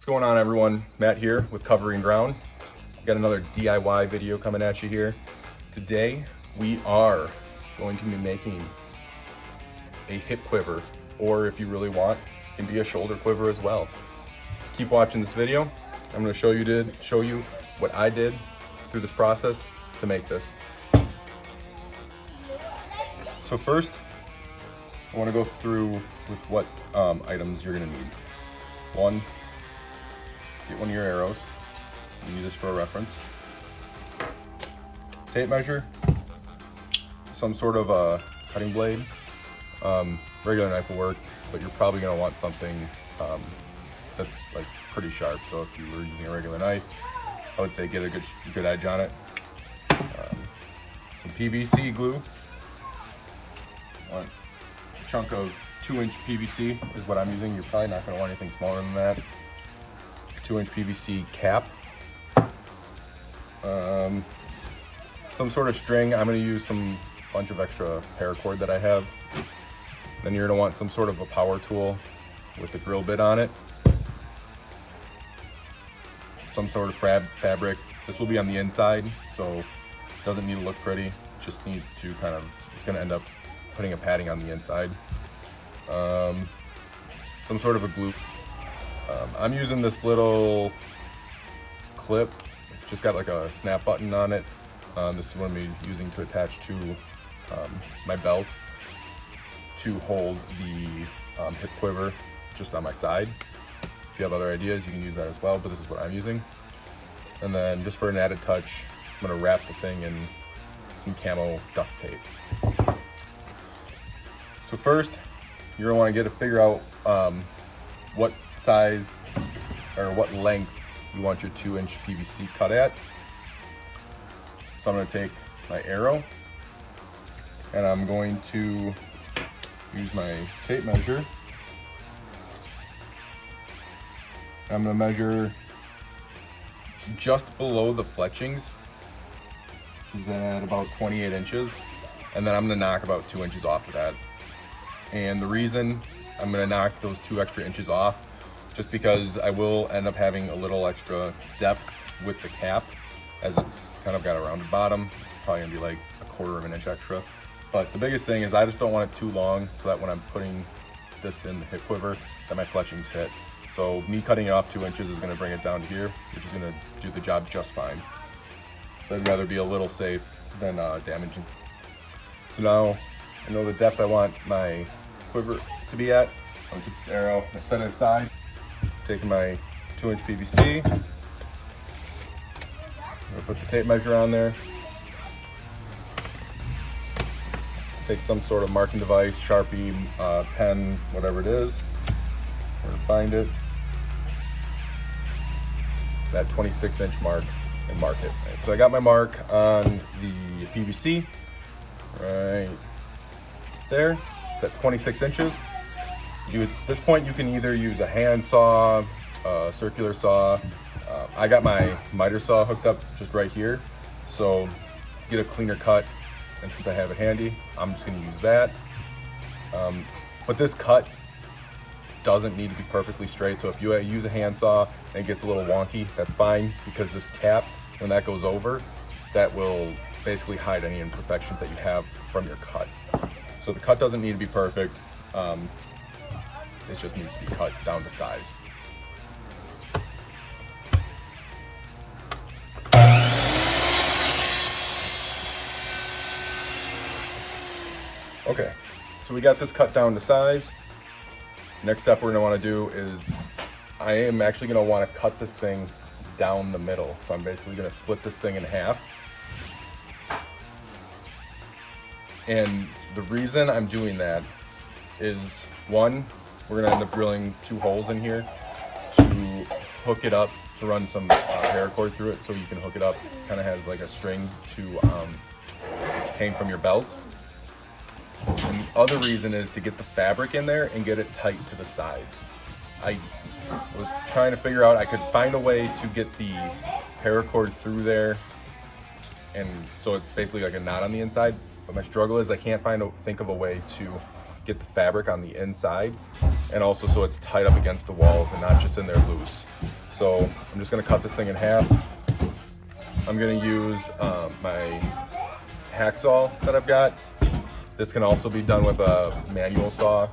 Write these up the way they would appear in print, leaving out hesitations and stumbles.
going on, everyone? Matt here with Covering Ground. Got another DIY video coming at you here. Today we are going to be making a hip quiver, or if you really want, it can be a shoulder quiver as well. Keep watching this video. I'm going to show you what I did through this process to make this. So first, I want to go through with what items you're going to need. One, get one of your arrows. You use this for a reference. Tape measure, some sort of a cutting blade. Regular knife will work, but you're probably going to want something that's like pretty sharp. So if you were using a regular knife, I would say get a good edge on it. Some PVC glue. One chunk of 2-inch PVC is what I'm using. You're probably not going to want anything smaller than that. 2-inch PVC cap. Some sort of string. I'm going to use some bunch of extra paracord that I have. Then you're going to want some sort of a power tool with a drill bit on it. Some sort of fabric. This will be on the inside, so it doesn't need to look pretty. It just needs to it's going to end up putting a padding on the inside. Some sort of a glue. I'm using this little clip. It's just got like a snap button on it. This is what I'm using to attach to my belt to hold the hip quiver just on my side. If you have other ideas, you can use that as well, but this is what I'm using. And then just for an added touch, I'm gonna wrap the thing in some camo duct tape. So first, you're gonna wanna figure out what size or what length you want your 2-inch PVC cut at. So I'm gonna take my arrow and I'm going to use my tape measure. I'm gonna measure just below the fletchings, which is at about 28 inches. And then I'm gonna knock about 2 inches off of that. And the reason I'm gonna knock those 2 extra inches off, just because I will end up having a little extra depth with the cap, as it's kind of got a rounded bottom. It's probably gonna be like 1/4 of an inch extra. But the biggest thing is I just don't want it too long, so that when I'm putting this in the hip quiver, that my fletchings hit. So me cutting it off 2 inches is gonna bring it down to here, which is gonna do the job just fine. So I'd rather be a little safe than damaging. So now I know the depth I want my quiver to be at. I'm gonna take this arrow and set it aside. Taking my 2-inch PVC. I'm gonna put the tape measure on there. Take some sort of marking device, Sharpie, pen, whatever it is. Where to find it. That 26-inch mark and mark it. Right, so I got my mark on the PVC right there. It's at 26 inches. At this point, you can either use a hand saw, a circular saw. I got my miter saw hooked up just right here. So to get a cleaner cut, and since I have it handy, I'm just gonna use that. But this cut doesn't need to be perfectly straight. So if you use a hand saw and it gets a little wonky, that's fine, because this cap, when that goes over, that will basically hide any imperfections that you have from your cut. So the cut doesn't need to be perfect. It just needs to be cut down to size. Okay, so we got this cut down to size. Next step we're gonna wanna do is, I am actually gonna wanna cut this thing down the middle. So I'm basically gonna split this thing in half. And the reason I'm doing that is, one, we're gonna end up drilling 2 holes in here to hook it up, to run some paracord through it so you can hook it up. Kind of has like a string to hang from your belt. And the other reason is to get the fabric in there and get it tight to the sides. I was trying to figure out, I could find a way to get the paracord through there, and so it's basically like a knot on the inside. But my struggle is I can't think of a way to get the fabric on the inside, and also so it's tight up against the walls and not just in there loose. So I'm just gonna cut this thing in half. I'm gonna use my hacksaw that I've got. This can also be done with a manual saw,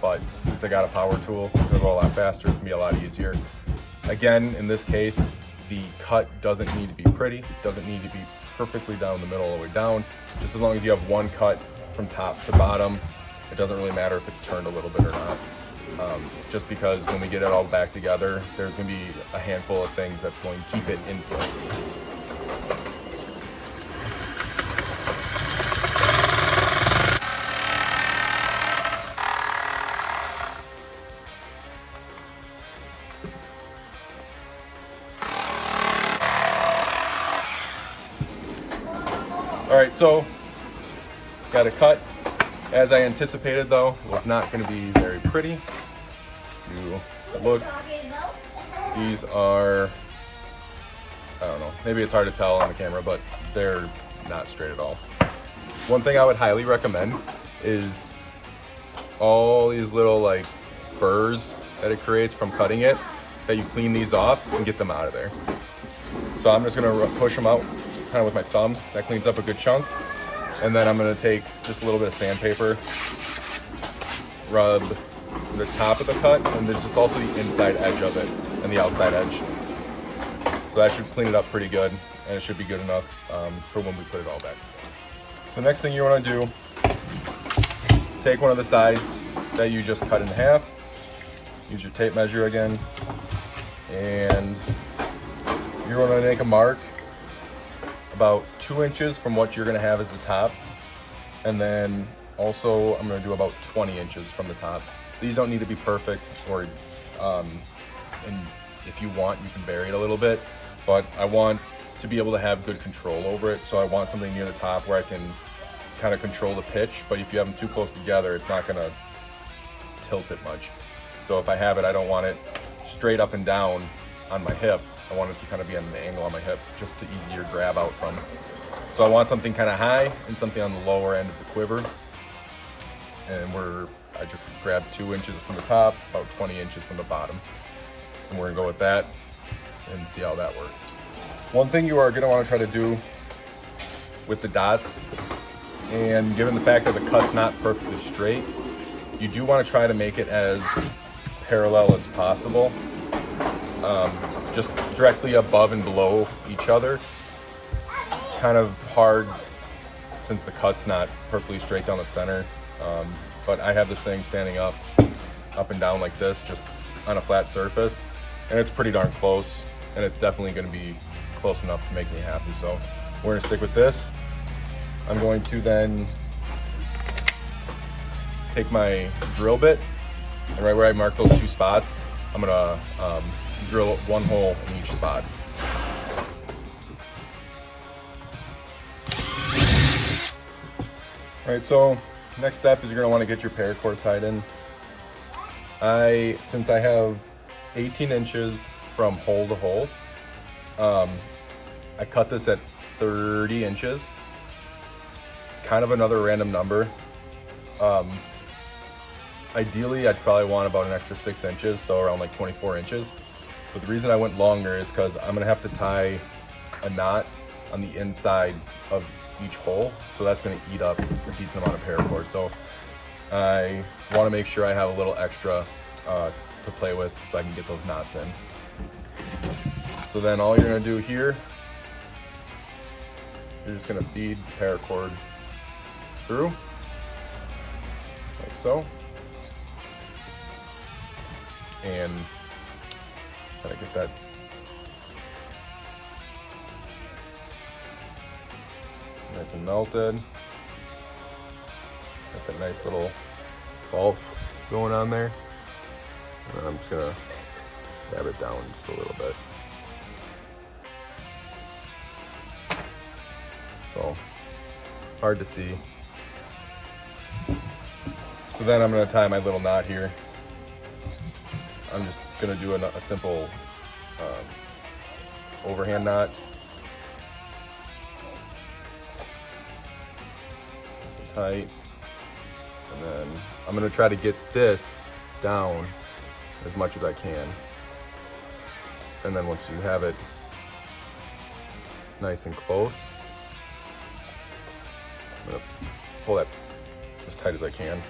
but since I got a power tool, it's gonna go a lot faster, it's gonna be a lot easier. Again, in this case, the cut doesn't need to be pretty, doesn't need to be perfectly down the middle all the way down. Just as long as you have one cut from top to bottom, it doesn't really matter if it's turned a little bit or not. Just because when we get it all back together, there's gonna be a handful of things that's going to keep it in place. All right, so got a cut. As I anticipated though, it was not gonna be very pretty. You look, these are, I don't know, maybe it's hard to tell on the camera, but they're not straight at all. One thing I would highly recommend is all these little like burrs that it creates from cutting it, that you clean these off and get them out of there. So I'm just gonna push them out kind of with my thumb. That cleans up a good chunk. And then I'm gonna take just a little bit of sandpaper, rub the top of the cut, and there's just also the inside edge of it and the outside edge. So that should clean it up pretty good, and it should be good enough for when we put it all back together. So next thing you wanna do, take one of the sides that you just cut in half, use your tape measure again, and you're gonna make a mark about 2 inches from what you're gonna have as the top. And then also I'm gonna do about 20 inches from the top. These don't need to be perfect, or and if you want, you can vary it a little bit, but I want to be able to have good control over it. So I want something near the top where I can kind of control the pitch, but if you have them too close together, it's not gonna tilt it much. So if I have it, I don't want it straight up and down on my hip. I want it to kind of be on the angle on my hip, just to easier grab out from. So I want something kind of high and something on the lower end of the quiver. And I just grabbed 2 inches from the top, about 20 inches from the bottom. And we're gonna go with that and see how that works. One thing you are gonna wanna try to do with the dots, and given the fact that the cut's not perfectly straight, you do wanna try to make it as parallel as possible. Just directly above and below each other. Kind of hard since the cut's not perfectly straight down the center, but I have this thing standing up and down like this, just on a flat surface, and it's pretty darn close, and it's definitely going to be close enough to make me happy. So we're going to stick with this. I'm going to then take my drill bit, and right where I mark those 2 spots, I'm going to drill 1 hole in each spot. All right, so next step is you're gonna wanna get your paracord tied in. Since I have 18 inches from hole to hole, I cut this at 30 inches. Kind of another random number. Ideally, I'd probably want about an extra 6 inches, so around like 24 inches. But the reason I went longer is because I'm gonna have to tie a knot on the inside of each hole, so that's gonna eat up a decent amount of paracord. So I wanna make sure I have a little extra to play with so I can get those knots in. So then all you're gonna do here, you're just gonna feed the paracord through, like so. And gotta get that nice and melted. Got that nice little bulb going on there. And I'm just gonna dab it down just a little bit. So hard to see. So then I'm gonna tie my little knot here. I'm just gonna do a simple overhand knot. Nice and tight. And then I'm gonna try to get this down as much as I can. And then once you have it nice and close, I'm gonna pull that as tight as I can.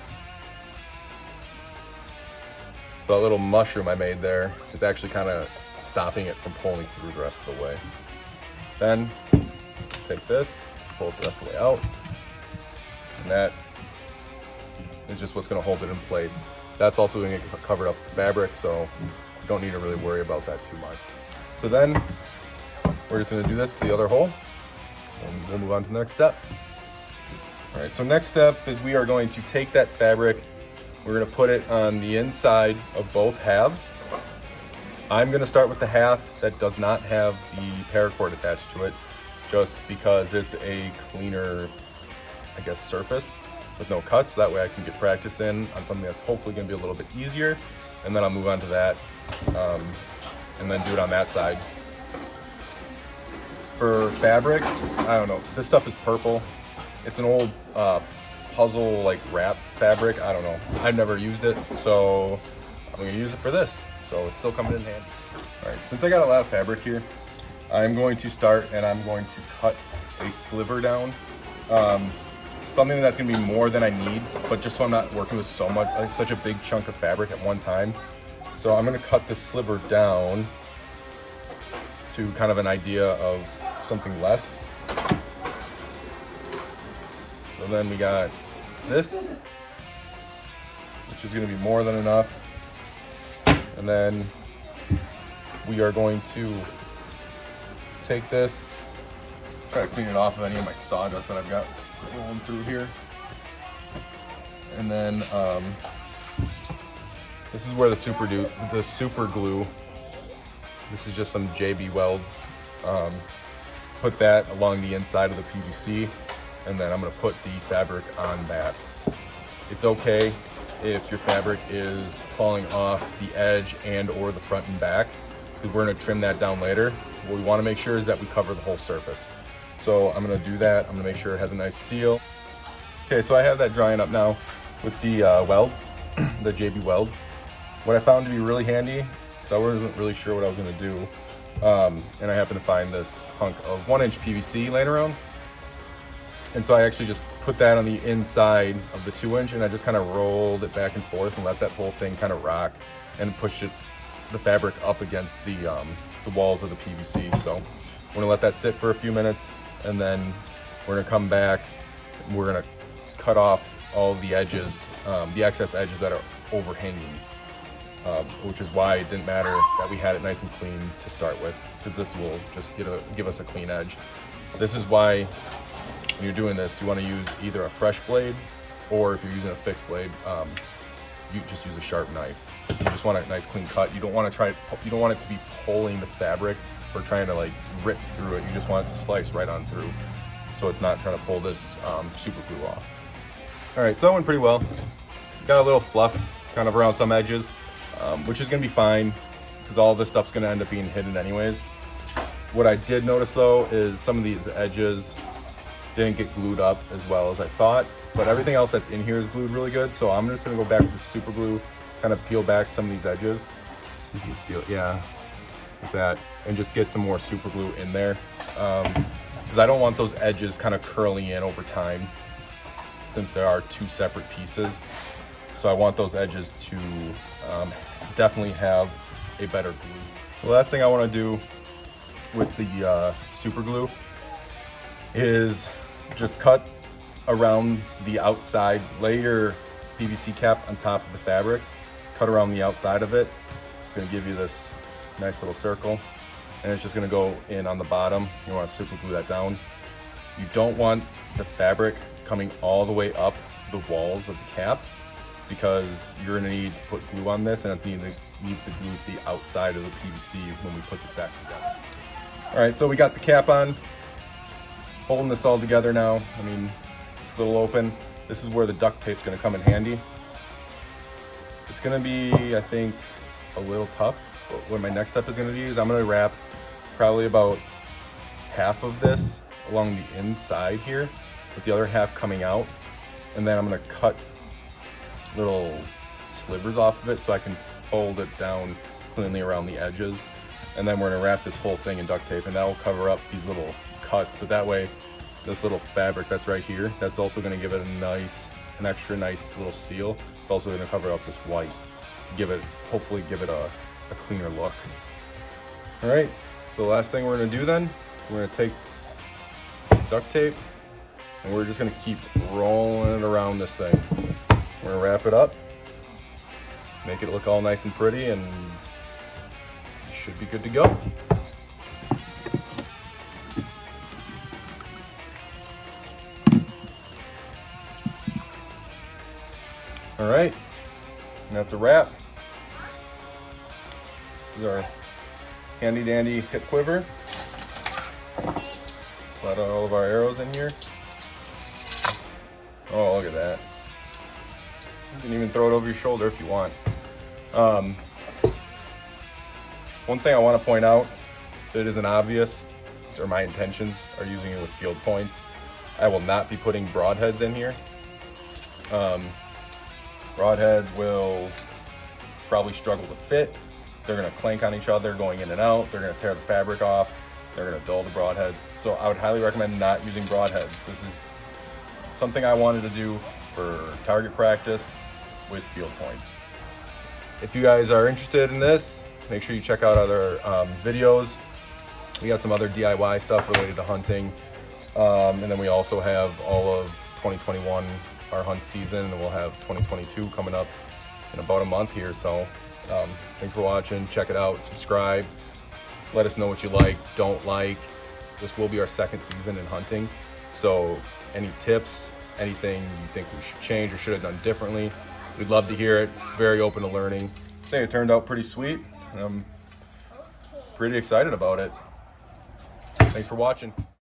So that little mushroom I made there is actually kind of stopping it from pulling through the rest of the way. Then take this, pull it the rest of the way out, and that is just what's going to hold it in place. That's also going to get covered up with fabric, so you don't need to really worry about that too much. So then we're just going to do this to the other hole, and we'll move on to the next step. All right, so next step is we are going to take that fabric, we're going to put it on the inside of both halves. I'm going to start with the half that does not have the paracord attached to it, just because it's a cleaner, I guess, surface with no cuts. So that way I can get practice in on something that's hopefully going to be a little bit easier, and then I'll move on to that and then do it on that side. For fabric, I don't know, this stuff is purple. It's an old puzzle like wrap fabric. I don't know, I've never used it, so I'm going to use it for this. So it's still coming in handy. All right, since I got a lot of fabric here, I'm going to start and I'm going to cut a sliver down. Something that's gonna be more than I need, but just so I'm not working with so much, like such a big chunk of fabric at one time. So I'm gonna cut this sliver down to kind of an idea of something less. So then we got this, which is gonna be more than enough. And then we are going to take this, try to clean it off of any of my sawdust that I've got rolling through here. And then this is where the super glue, this is just some JB Weld. Put that along the inside of the PVC, and then I'm gonna put the fabric on that. It's okay if your fabric is falling off the edge and or the front and back, because we're gonna trim that down later. What we wanna make sure is that we cover the whole surface. So I'm gonna do that. I'm gonna make sure it has a nice seal. Okay, so I have that drying up now with the weld, the JB Weld. What I found to be really handy, because I wasn't really sure what I was gonna do, and I happened to find this hunk of 1-inch PVC laying around. And so I actually just put that on the inside of the 2-inch, and I just kind of rolled it back and forth and let that whole thing kind of rock, and pushed the fabric up against the walls of the PVC. So we're gonna let that sit for a few minutes, and then we're gonna come back and we're gonna cut off all the edges, the excess edges that are overhanging, which is why it didn't matter that we had it nice and clean to start with, because this will just give us a clean edge. This is why when you're doing this, you want to use either a fresh blade, or if you're using a fixed blade, you just use a sharp knife. You just want a nice clean cut. You don't want it to be pulling the fabric or trying to like rip through it. You just want it to slice right on through, so it's not trying to pull this super glue off. All right, so that went pretty well. Got a little fluff kind of around some edges, which is gonna be fine, because all this stuff's gonna end up being hidden anyways. What I did notice though is some of these edges didn't get glued up as well as I thought, but everything else that's in here is glued really good. So I'm just gonna go back with the super glue, kind of peel back some of these edges. You can see it, yeah, like that, and just get some more super glue in there, because I don't want those edges kind of curling in over time, since there are two separate pieces. So I want those edges to definitely have a better glue. The last thing I want to do with the super glue is just cut around the outside, lay your PVC cap on top of the fabric, cut around the outside of it. It's going to give you this nice little circle, and it's just going to go in on the bottom. You want to super glue that down. You don't want the fabric coming all the way up the walls of the cap, because you're going to need to put glue on this, and it's needs to glue to the outside of the PVC when we put this back together. All right, so we got the cap on, holding this all together now. I mean, it's a little open. This is where the duct tape's going to come in handy. It's going to be, I think, a little tough, but what my next step is going to be is I'm going to wrap probably about half of this along the inside here, with the other half coming out, and then I'm going to cut little slivers off of it so I can fold it down cleanly around the edges. And then we're gonna wrap this whole thing in duct tape, and that will cover up these little cuts. But that way, this little fabric that's right here, that's also gonna give it an extra nice little seal. It's also gonna cover up this white to hopefully give it a cleaner look. All right, so the last thing we're gonna do then, we're gonna take duct tape and we're just gonna keep rolling it around this thing. We're gonna wrap it up, make it look all nice and pretty, and it should be good to go. All right, and that's a wrap. This is our handy dandy hip quiver. Let out all of our arrows in here. Oh, look at that. You can even throw it over your shoulder if you want. One thing I want to point out that isn't obvious, or my intentions are using it with field points. I will not be putting broadheads in here. Broadheads will probably struggle to fit. They're gonna clank on each other going in and out. They're gonna tear the fabric off. They're gonna dull the broadheads. So I would highly recommend not using broadheads. This is something I wanted to do for target practice with field points. If you guys are interested in this, make sure you check out other videos. We got some other DIY stuff related to hunting. And then we also have all of 2021, our hunt season, and we'll have 2022 coming up in about a month here. So thanks for watching. Check it out, subscribe. Let us know what you like, don't like. This will be our second season in hunting. So any tips, anything you think we should change or should have done differently, we'd love to hear it. Very open to learning. I think it turned out pretty sweet. I'm pretty excited about it. Thanks for watching.